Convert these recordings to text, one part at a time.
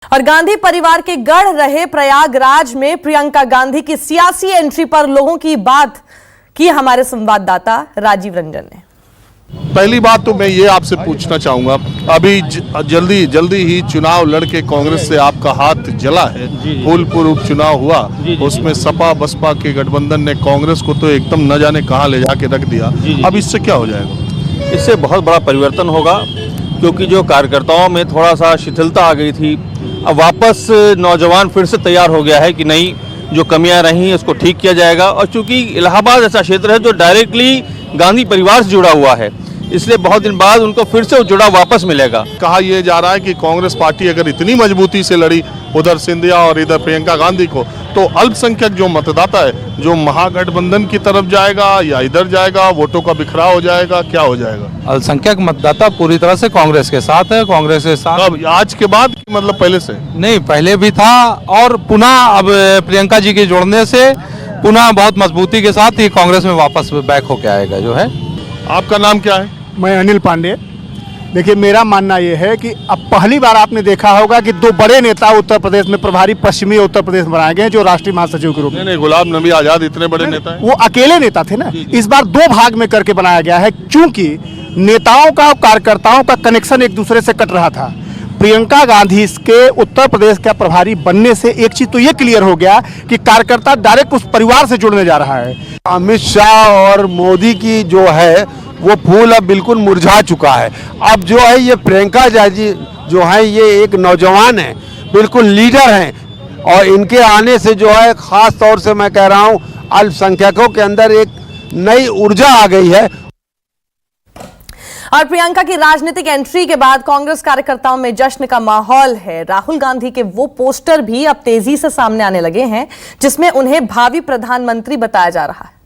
और गांधी परिवार के गढ़ रहे प्रयागराज में प्रियंका गांधी की सियासी एंट्री पर लोगों की बात की हमारे संवाददाता राजीव रंजन ने। पहली बात तो मैं ये आपसे पूछना चाहूंगा, अभी जल्दी ही चुनाव लड़के कांग्रेस से आपका हाथ जला है। फूलपुर उपचुनाव हुआ, उसमें सपा बसपा के गठबंधन ने कांग्रेस को तो एकदम न जाने कहां ले जाके रख दिया। अब इससे क्या हो जाएगा? इससे बहुत बड़ा परिवर्तन होगा, क्योंकि जो कार्यकर्ताओं में थोड़ा सा शिथिलता आ गई थी, अब वापस नौजवान फिर से तैयार हो गया है कि नहीं, जो कमियां रही उसको ठीक किया जाएगा। और चूंकि इलाहाबाद ऐसा क्षेत्र है जो डायरेक्टली गांधी परिवार से जुड़ा हुआ है, इसलिए बहुत दिन बाद उनको फिर से जुड़ाव वापस मिलेगा। कहा यह जा रहा है कि कांग्रेस पार्टी अगर इतनी मजबूती से लड़ी, उधर सिंधिया और इधर प्रियंका गांधी को, तो अल्पसंख्यक जो मतदाता है जो महागठबंधन की तरफ जाएगा या इधर जाएगा, वोटों का बिखराव हो जाएगा, क्या हो जाएगा? अल्पसंख्यक मतदाता पूरी तरह से कांग्रेस के साथ है। कांग्रेस के साथ अब आज के बाद मतलब पहले से नहीं, पहले भी था और पुनः अब प्रियंका जी के जुड़ने से पुनः बहुत मजबूती के साथ ही कांग्रेस में वापस बैक होके आएगा जो है। आपका नाम क्या है? मैं अनिल पांडे। देखिए, मेरा मानना यह है कि अब पहली बार आपने देखा होगा कि दो बड़े नेता उत्तर प्रदेश में प्रभारी पश्चिमी उत्तर प्रदेश में बनाए गए हैं, जो राष्ट्रीय महासचिव के रूप में। नहीं, गुलाम नबी आजाद इतने बड़े नेता हैं? वो अकेले नेता थे ना। इस बार दो भाग में करके बनाया गया है, क्योंकि नेताओं का और कार्यकर्ताओं का कनेक्शन एक दूसरे से कट रहा था। प्रियंका गांधी के उत्तर प्रदेश का प्रभारी बनने से एक चीज तो ये क्लियर हो गया कि कार्यकर्ता डायरेक्ट उस परिवार से जुड़ने जा रहा है। अमित शाह और मोदी की जो है वो फूल अब बिल्कुल मुरझा चुका है। अब जो है ये प्रियंका जी जो है ये एक नौजवान है, बिल्कुल लीडर हैं, और इनके आने से जो है खास तौर से मैं कह रहा हूँ अल्पसंख्यकों के अंदर एक नई ऊर्जा आ गई है। और प्रियंका की राजनीतिक एंट्री के बाद कांग्रेस कार्यकर्ताओं में जश्न का माहौल है। राहुल गांधी के वो पोस्टर भी अब तेजी से सामने आने लगे हैं जिसमें उन्हें भावी प्रधानमंत्री बताया जा रहा है।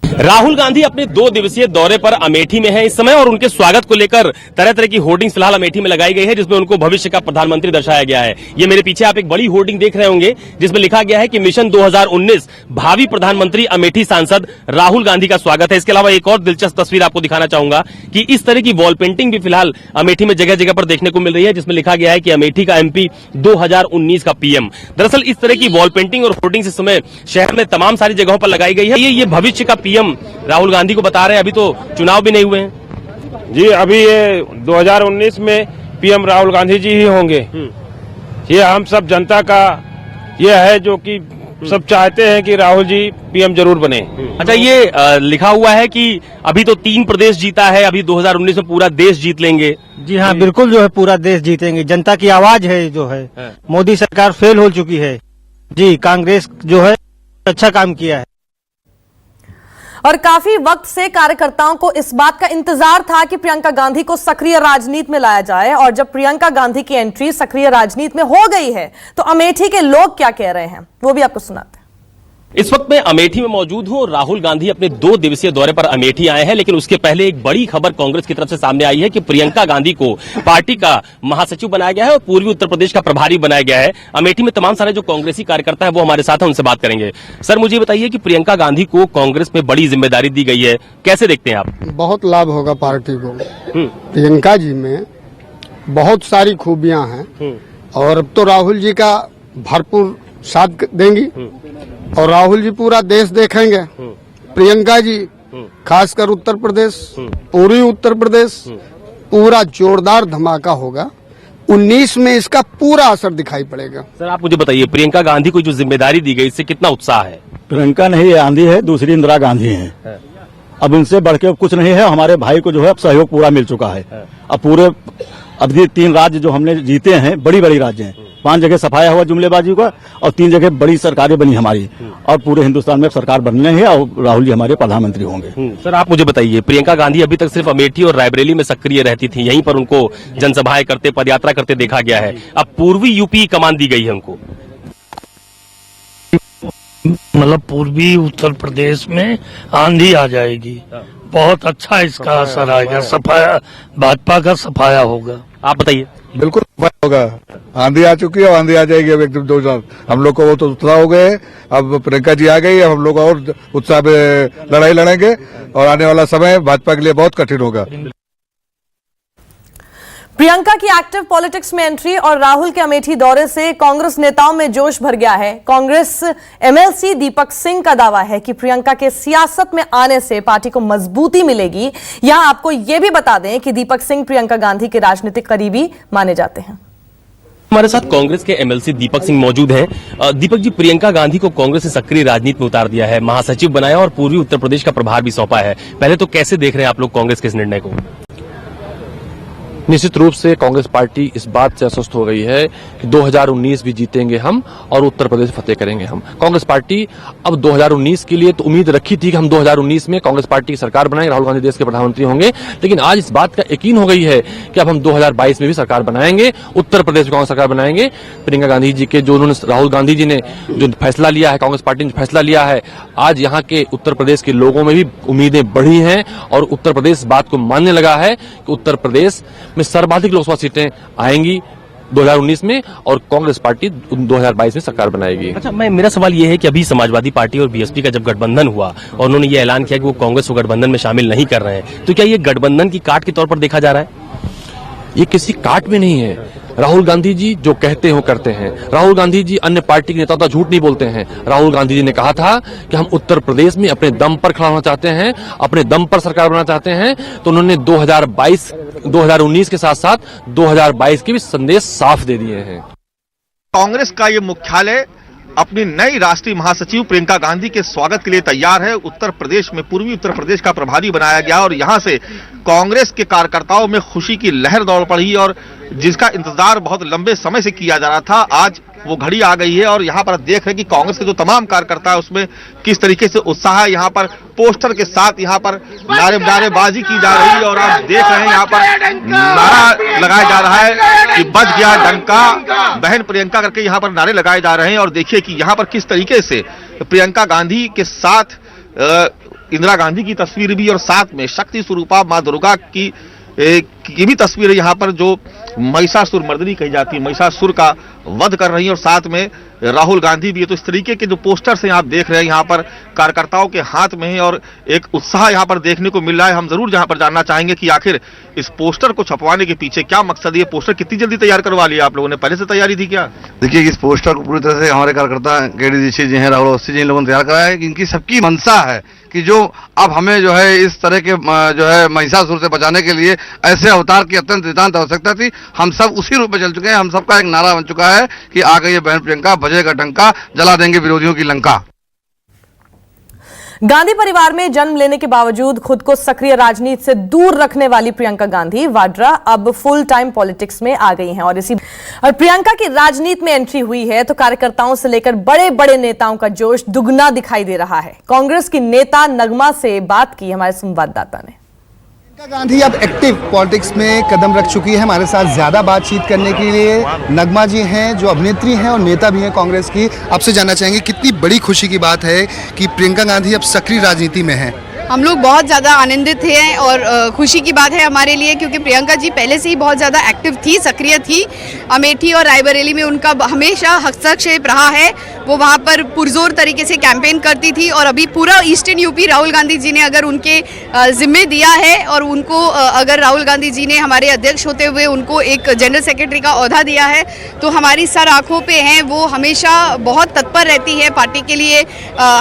राहुल गांधी अपने 2 दिवसीय दौरे पर अमेठी में हैं इस समय, और उनके स्वागत को लेकर तरह तरह की होर्डिंग्स फिलहाल अमेठी में लगाई गई है, जिसमें उनको भविष्य का प्रधानमंत्री दर्शाया गया है। ये मेरे पीछे आप एक बड़ी होर्डिंग देख रहे होंगे, जिसमें लिखा गया है कि मिशन 2019 भावी प्रधानमंत्री अमेठी सांसद राहुल गांधी का स्वागत है। इसके अलावा एक और दिलचस्प तस्वीर आपको दिखाना चाहूंगा कि इस तरह की वॉल पेंटिंग भी फिलहाल अमेठी में जगह जगह पर देखने को मिल रही है, जिसमें लिखा गया है कि अमेठी का एमपी 2019 का पीएम। दरअसल इस तरह की वॉल पेंटिंग और होर्डिंग इस समय शहर में तमाम सारी जगहों पर लगाई गई है। ये भविष्य का पीएम राहुल गांधी को बता रहे हैं। अभी तो चुनाव भी नहीं हुए हैं जी, अभी ये 2019 में पीएम राहुल गांधी जी ही होंगे। ये हम सब जनता का ये है, जो कि सब चाहते हैं कि राहुल जी पीएम जरूर बने। अच्छा, ये लिखा हुआ है कि अभी तो 3 प्रदेश जीता है, अभी 2019 में पूरा देश जीत लेंगे। जी हाँ, बिल्कुल जो है पूरा देश जीतेंगे। जनता की आवाज है जो है। मोदी सरकार फेल हो चुकी है जी, कांग्रेस जो है अच्छा काम किया है। और काफी वक्त से कार्यकर्ताओं को इस बात का इंतजार था कि प्रियंका गांधी को सक्रिय राजनीति में लाया जाए, और जब प्रियंका गांधी की एंट्री सक्रिय राजनीति में हो गई है तो अमेठी के लोग क्या कह रहे हैं वो भी आपको सुनाते हैं। इस वक्त मैं अमेठी में मौजूद हूं। राहुल गांधी अपने 2 दिवसीय दौरे पर अमेठी आए हैं, लेकिन उसके पहले एक बड़ी खबर कांग्रेस की तरफ से सामने आई है कि प्रियंका गांधी को पार्टी का महासचिव बनाया गया है और पूर्वी उत्तर प्रदेश का प्रभारी बनाया गया है। अमेठी में तमाम सारे जो कांग्रेसी कार्यकर्ता है वो हमारे साथ हैं, उनसे बात करेंगे। सर, मुझे बताइए कि प्रियंका गांधी को कांग्रेस में बड़ी जिम्मेदारी दी गई है, कैसे देखते हैं आप? बहुत लाभ होगा पार्टी को। प्रियंका जी में बहुत सारी खूबियां हैं, और अब तो राहुल जी का भरपूर साथ देंगी, और राहुल जी पूरा देश देखेंगे। प्रियंका जी खासकर उत्तर प्रदेश, पूर्वी उत्तर प्रदेश, पूरा जोरदार धमाका होगा। 19 में इसका पूरा असर दिखाई पड़ेगा। सर, आप मुझे बताइए, प्रियंका गांधी को जो जिम्मेदारी दी गई, इससे कितना उत्साह है? प्रियंका नहीं आंधी है, दूसरी इंदिरा गांधी है। अब इनसे बढ़ के कुछ नहीं है। हमारे भाई को जो है अब सहयोग पूरा मिल चुका है। अब पूरे अभी 3 राज्य जो हमने जीते हैं, बड़ी बड़ी राज्य हैं, 5 जगह सफाया हुआ जुमलेबाजी का, और 3 जगह बड़ी सरकारें बनी हमारी, और पूरे हिंदुस्तान में सरकार बनने है, और राहुल जी हमारे प्रधानमंत्री होंगे। सर, आप मुझे बताइए, प्रियंका गांधी अभी तक सिर्फ अमेठी और रायबरेली में सक्रिय रहती थी, यहीं पर उनको जनसभाएं करते, पदयात्रा करते देखा गया है। अब पूर्वी यूपी कमान दी गई है उनको। मतलब पूर्वी उत्तर प्रदेश में आंधी आ जाएगी, बहुत अच्छा इसका असर आएगा, सफाया भाजपा का सफाया होगा। आप बताइए। बिल्कुल होगा। आंधी आ चुकी है, आंधी आ जाएगी अब एकदम 2 साल। हम लोग को वो तो उत्साह हो गए, अब प्रियंका जी आ गई, अब हम लोग और उत्साह में लड़ाई लड़ेंगे, और आने वाला समय भाजपा के लिए बहुत कठिन होगा। प्रियंका की एक्टिव पॉलिटिक्स में एंट्री और राहुल के अमेठी दौरे से कांग्रेस नेताओं में जोश भर गया है। कांग्रेस एमएलसी दीपक सिंह का दावा है कि प्रियंका के सियासत में आने से पार्टी को मजबूती मिलेगी। यहां आपको यह भी बता दें कि दीपक सिंह प्रियंका गांधी के राजनीतिक करीबी माने जाते हैं। हमारे साथ कांग्रेस के एमएलसी दीपक सिंह मौजूद हैं। दीपक जी, प्रियंका गांधी को कांग्रेस ने सक्रिय राजनीति में उतार दिया है, महासचिव बनाया और पूर्वी उत्तर प्रदेश का प्रभार भी सौंपा है। पहले तो कैसे देख रहे हैं आप लोग कांग्रेस के इस निर्णय को? निश्चित रूप से कांग्रेस पार्टी इस बात से आश्वस्त हो गई है कि 2019 भी जीतेंगे हम और उत्तर प्रदेश फतेह करेंगे हम। कांग्रेस पार्टी अब 2019 के लिए तो उम्मीद रखी थी कि हम 2019 में कांग्रेस पार्टी की सरकार बनाएंगे, राहुल गांधी देश के प्रधानमंत्री होंगे, लेकिन आज इस बात का यकीन हो गई है कि अब हम 2022 में भी सरकार बनाएंगे, उत्तर प्रदेश में कांग्रेस सरकार बनाएंगे। प्रियंका गांधी जी के जो उन्होंने राहुल गांधी जी ने जो फैसला लिया है, कांग्रेस पार्टी ने फैसला लिया है, आज यहाँ के उत्तर प्रदेश के लोगों में भी उम्मीदें बढ़ी हैं और उत्तर प्रदेश बात को मानने लगा है कि उत्तर प्रदेश में सर्वाधिक लोकसभा सीटें आएंगी 2019 में और कांग्रेस पार्टी 2022 में सरकार बनाएगी। अच्छा, मेरा सवाल ये है कि अभी समाजवादी पार्टी और बीएसपी का जब गठबंधन हुआ और उन्होंने ये ऐलान किया कि वो कांग्रेस को गठबंधन में शामिल नहीं कर रहे हैं, तो क्या ये गठबंधन की काट के तौर पर देखा जा रहा है? ये किसी काट में नहीं है। राहुल गांधी जी जो कहते हो करते हैं। राहुल गांधी जी अन्य पार्टी के नेताओं का झूठ नहीं बोलते हैं। राहुल गांधी जी ने कहा था कि हम उत्तर प्रदेश में अपने दम पर खड़ा होना चाहते हैं, अपने दम पर सरकार बनाना चाहते हैं, तो उन्होंने 2019 के साथ साथ 2022 के भी संदेश साफ दे दिए हैं। कांग्रेस का ये मुख्यालय अपनी नई राष्ट्रीय महासचिव प्रियंका गांधी के स्वागत के लिए तैयार है। उत्तर प्रदेश में पूर्वी उत्तर प्रदेश का प्रभारी बनाया गया और यहां से कांग्रेस के कार्यकर्ताओं में खुशी की लहर दौड़ पड़ी और जिसका इंतजार बहुत लंबे समय से किया जा रहा था, आज वो घड़ी आ गई है। और यहाँ पर देख रहे हैं कि कांग्रेस के जो तमाम कार्यकर्ता है उसमें किस तरीके से उत्साह है। यहाँ पर पोस्टर के साथ यहाँ पर नारेबाजी की जा रही है और आप देख रहे हैं यहाँ पर नारा लगाया जा रहा है कि बज गया डंका, बहन प्रियंका करके यहाँ पर नारे लगाए जा रहे हैं। और देखिए कि यहाँ पर किस तरीके से प्रियंका गांधी के साथ इंदिरा गांधी की तस्वीर भी और साथ में शक्ति स्वरूपा मां दुर्गा की भी तस्वीर है। यहाँ पर जो महिषासुर मर्दिनी कही जाती है, महिषासुर का वध कर रही है और साथ में राहुल गांधी भी है। तो इस तरीके के जो पोस्टर्स हैं आप देख रहे हैं यहाँ पर कार्यकर्ताओं के हाथ में है और एक उत्साह यहाँ पर देखने को मिल रहा है। हम जरूर यहाँ पर जानना चाहेंगे कि आखिर इस पोस्टर को छपवाने के पीछे क्या मकसद है। ये पोस्टर कितनी जल्दी तैयार करवा लिया आप लोगों ने, पहले से तैयारी थी क्या? देखिए, इस पोस्टर को पूरी तरह से हमारे कार्यकर्ता केडी दीक्षित जी हैं, राहुल अवस्थी जी, इन लोगों ने तैयार कराया है कि इनकी सबकी मंशा है कि जो अब हमें जो है इस तरह के जो है महिषासुर से बचाने के लिए ऐसे अवतार की अत्यंत नितांत आवश्यकता थी। हम सब उसी रूप में चल चुके हैं। हम सबका एक नारा बन चुका है कि आ गई है बहन प्रियंका, बजेगा डंका, जला देंगे विरोधियों की लंका। गांधी परिवार में जन्म लेने के बावजूद खुद को सक्रिय राजनीति से दूर रखने वाली प्रियंका गांधी वाड्रा अब फुल टाइम पॉलिटिक्स में आ गई हैं और प्रियंका की राजनीति में एंट्री हुई है तो कार्यकर्ताओं से लेकर बड़े बड़े नेताओं का जोश दुगना दिखाई दे रहा है। कांग्रेस की नेता नगमा से बात की हमारे संवाददाता ने। प्रियंका गांधी अब एक्टिव पॉलिटिक्स में कदम रख चुकी है। हमारे साथ ज्यादा बातचीत करने के लिए नगमा जी हैं, जो अभिनेत्री हैं और नेता भी हैं कांग्रेस की। आपसे जानना चाहेंगे कितनी बड़ी खुशी की बात है कि प्रियंका गांधी अब सक्रिय राजनीति में है। हम लोग बहुत ज़्यादा आनंदित हैं और खुशी की बात है हमारे लिए, क्योंकि प्रियंका जी पहले से ही बहुत ज़्यादा एक्टिव थी, सक्रिय थी। अमेठी और रायबरेली में उनका हमेशा हस्तक्षेप रहा है। वो वहाँ पर पुरजोर तरीके से कैंपेन करती थी और अभी पूरा ईस्टर्न यूपी राहुल गांधी जी ने अगर उनके जिम्मे दिया है और उनको अगर राहुल गांधी जी ने हमारे अध्यक्ष होते हुए उनको एक जनरल सेक्रेटरी का ओहदा दिया है तो हमारी सर आँखों पे हैं। वो हमेशा बहुत तत्पर रहती है पार्टी के लिए,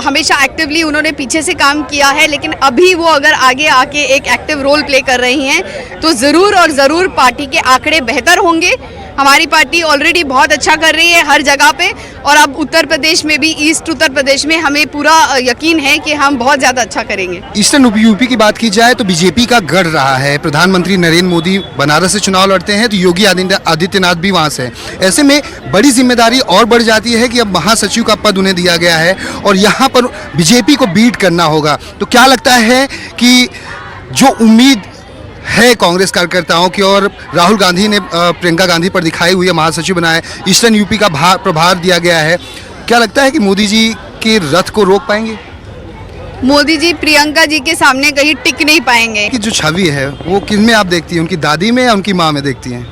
हमेशा एक्टिवली उन्होंने पीछे से काम किया है, लेकिन अभी वो अगर आगे आके एक एक्टिव रोल प्ले कर रही हैं तो ज़रूर और ज़रूर पार्टी के आंकड़े बेहतर होंगे। हमारी पार्टी ऑलरेडी बहुत अच्छा कर रही है हर जगह पे और अब उत्तर प्रदेश में भी, ईस्ट उत्तर प्रदेश में हमें पूरा यकीन है कि हम बहुत ज़्यादा अच्छा करेंगे। ईस्टर्न यूपी की बात की जाए तो बीजेपी का गढ़ रहा है। प्रधानमंत्री नरेंद्र मोदी बनारस से चुनाव लड़ते हैं तो योगी आदित्यनाथ भी वहाँ से। ऐसे में बड़ी जिम्मेदारी और बढ़ जाती है कि अब महासचिव का पद उन्हें दिया गया है और यहाँ पर बीजेपी को बीट करना होगा। तो क्या लगता है कि जो उम्मीद है कांग्रेस कार्यकर्ताओं की और राहुल गांधी ने प्रियंका गांधी पर दिखाई हुई है, महासचिव बनाए, ईस्टर्न यूपी का प्रभार दिया गया है, क्या लगता है कि मोदी जी के रथ को रोक पाएंगे? मोदी जी प्रियंका जी के सामने कहीं टिक नहीं पाएंगे। कि जो छवि है वो किसमें आप देखती हैं, उनकी दादी में या उनकी माँ में देखती हैं?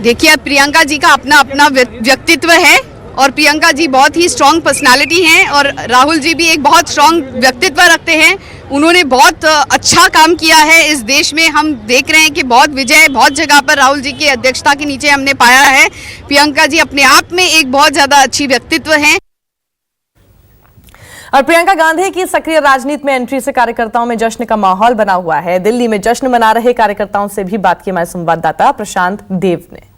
देखिए, अब प्रियंका जी का अपना अपना व्यक्तित्व है और प्रियंका जी बहुत ही स्ट्रॉन्ग पर्सनालिटी हैं और राहुल जी भी एक बहुत स्ट्रॉन्ग व्यक्तित्व रखते हैं। उन्होंने बहुत अच्छा काम किया है इस देश में। हम देख रहे हैं कि बहुत विजय बहुत जगह पर राहुल जी की अध्यक्षता के नीचे हमने पाया है। प्रियंका जी अपने आप में एक बहुत ज़्यादा अच्छी व्यक्तित्व हैं। और प्रियंका गांधी की सक्रिय राजनीति में एंट्री से कार्यकर्ताओं में जश्न का माहौल बना हुआ है। दिल्ली में जश्न मना रहे कार्यकर्ताओं से भी बात की हमारे संवाददाता प्रशांत देव ने।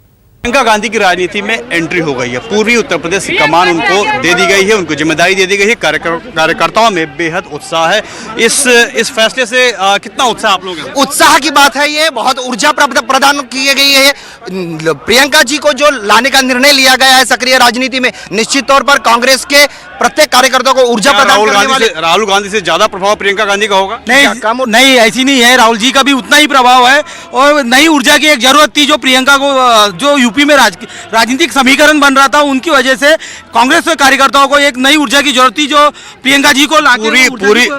प्रियंका गांधी की राजनीति में एंट्री हो गई है। पूर्वी उत्तर प्रदेश की कमान उनको दे दी गई है, उनको जिम्मेदारी दे दी गई है। कार्यकर्ताओं में बेहद उत्साह है। इस फैसले से कितना उत्साह आप लोग हैं? उत्साह की बात है, ये बहुत ऊर्जा प्रदान की गई है। प्रियंका जी को जो लाने का निर्णय लिया गया है सक्रिय राजनीति में, निश्चित तौर पर कांग्रेस के प्रत्येक कार्यकर्ता को ऊर्जा प्रदान करने वाले। राहुल गांधी से ज्यादा प्रभाव प्रियंका गांधी का होगा? नहीं, ऐसी नहीं है। राहुल जी का भी उतना ही प्रभाव है और नई ऊर्जा की एक जरूरत थी जो प्रियंका को, जो यूपी में राजनीतिक समीकरण बन रहा था, उनकी वजह से कांग्रेस के कार्यकर्ताओं को एक नई ऊर्जा की जरूरत थी जो प्रियंका जी को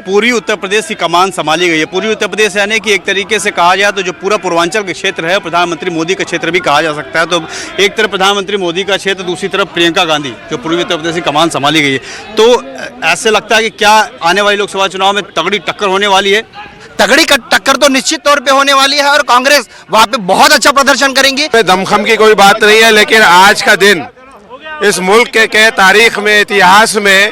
पूरी उत्तर प्रदेश की कमान संभाली गई है। पूरी उत्तर प्रदेश यानी कि एक तरीके से कहा जाए तो जो पूरा पूर्वांचल के क्षेत्र है प्रधानमंत्री मोदी का क्षेत्र भी कहा जा सकता है। तो एक तरफ प्रधानमंत्री मोदी का क्षेत्र, दूसरी तरफ प्रियंका गांधी जो पूर्वी उत्तर प्रदेश की कमान संभाली गई है। तो ऐसे लगता है कि क्या आने वाली लोकसभा चुनाव में तगड़ी टक्कर होने वाली है? तगड़ी टक्कर तो निश्चित तौर पे होने वाली है और कांग्रेस वहां पे बहुत अच्छा प्रदर्शन करेंगी। दमखम की कोई बात नहीं है, लेकिन आज का दिन इस मुल्क के तारीख में, इतिहास में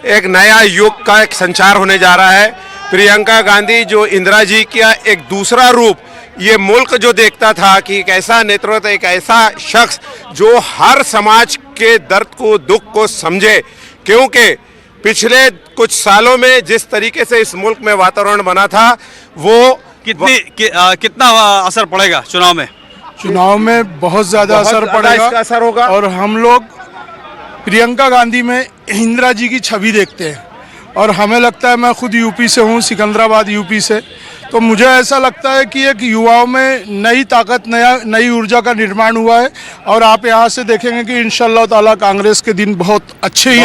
एक नया युग का एक संचार होने जा रहा है। प्रियंका गांधी जो इंदिरा जी का एक दूसरा रूप, ये मुल्क जो देखता था कि एक ऐसा नेतृत्व, एक ऐसा शख्स जो हर समाज के दर्द को, दुख को समझे, क्योंकि पिछले कुछ सालों में जिस तरीके से इस मुल्क में वातावरण बना था वो कितना असर पड़ेगा चुनाव में? चुनाव में बहुत ज्यादा असर पड़ेगा, इसका असर होगा। और हम लोग प्रियंका गांधी में इंदिरा जी की छवि देखते हैं और हमें लगता है, मैं खुद यूपी से हूँ, सिकंदराबाद यूपी से, तो मुझे ऐसा लगता है कि एक युवाओं में नई ताकत, नई ऊर्जा का निर्माण हुआ है। और आप यहाँ से देखेंगे कि इंशाअल्लाह ताला कांग्रेस के दिन बहुत अच्छे ही